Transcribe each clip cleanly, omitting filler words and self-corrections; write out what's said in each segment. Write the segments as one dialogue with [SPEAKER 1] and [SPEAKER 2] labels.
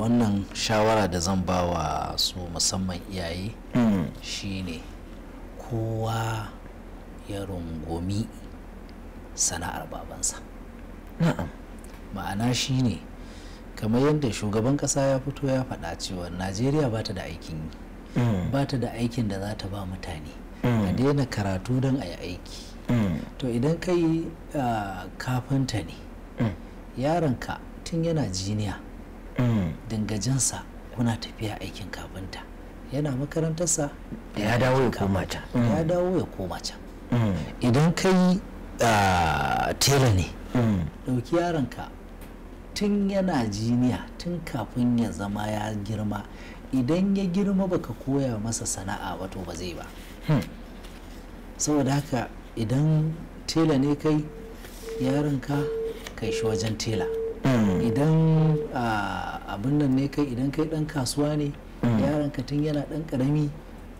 [SPEAKER 1] wannan shawara da zan ba wa su musamman iyaye shine kowa ya rungumi sana'ar babansa. Ma'ana shine kamar yadda shugaban kasa ya fito ya faɗa cewa Najeriya ba ta da aikin yi, ba ta da aikin da za ta ba mutane, a daina karatu don a yi aiki. To idan kai kafinta ne, yaronka tun yana jiniya dangajinsa kuna tafiya aikin kafinta, yana makarantarsa
[SPEAKER 2] ya dawo ya koma can,
[SPEAKER 1] ya dawo ya koma can. Idan kai tela ne, ɗauki yaronka tun yana jiniya, tun kafin ya zama ya girma, idan ya girma baka koya masa sana'a wato ba zai ba. Saboda haka idan tela ne kai, yaronka kai shi wajen tela. Idan abin nan ne kai, idan kai dan kasuwa ne, yaronka tun yana dan karami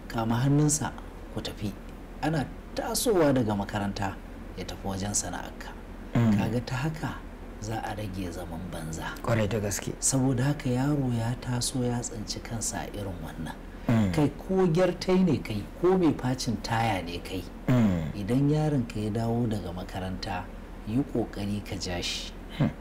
[SPEAKER 1] kama hannunsa ku tafi, ana tasowa daga makaranta ya tafi wajen sana'arka. Kaga ta haka za a rage zaman banza.
[SPEAKER 2] Kwarai da gaske.
[SPEAKER 1] Saboda haka yaro ya taso ya tsinci kansa a irin wannan. Kai ko gyartai ne kai, ko mai facin taya ne kai, idan yaronka ya dawo daga makaranta yi kokari ka ja shi.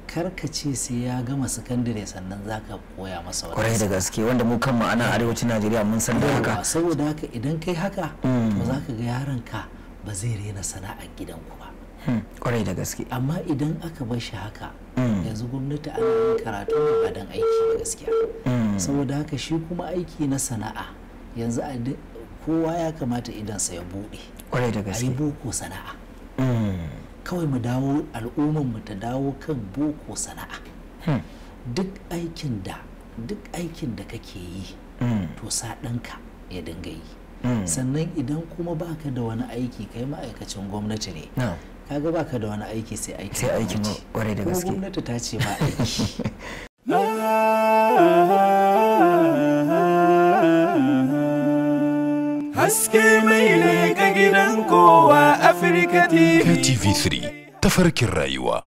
[SPEAKER 1] Kar ka ce sai ya gama sakandare sannan za ka koya masa wani.
[SPEAKER 2] Kwarai da gaske, wanda mu kan ma'ana arewacin Najeriya mun san da haka.
[SPEAKER 1] Saboda haka idan kai haka, to za ka ga yaronka ba zai rena sana'ar gidanku ba.
[SPEAKER 2] Kwarai da gaske.
[SPEAKER 1] Amma idan aka bar shi haka, yanzu gwamnati ana yin karatu ba don aiki ba gaskiya. Saboda haka shi kuma aiki na sana'a yanzu kowa ya kamata idansa ya buɗe.
[SPEAKER 2] Kwarai da gaske.
[SPEAKER 1] A yi boko sana'a. Kawai mu dawo, al'ummar mu ta dawo kan boko sana'a. Duk aikin da kake yi, to sa ɗanka ya dinga yi. Sannan idan kuma baka da wani aiki, kai ma'aikacin gwamnati ne, kaga baka da wani aiki sai aikin
[SPEAKER 2] kwarai da gaske.
[SPEAKER 1] Gwamnati ta ce ba aiki.
[SPEAKER 3] Haske mai leƙa gidan kowa Afirka TV.
[SPEAKER 4] TV3 tafarkin rayuwa.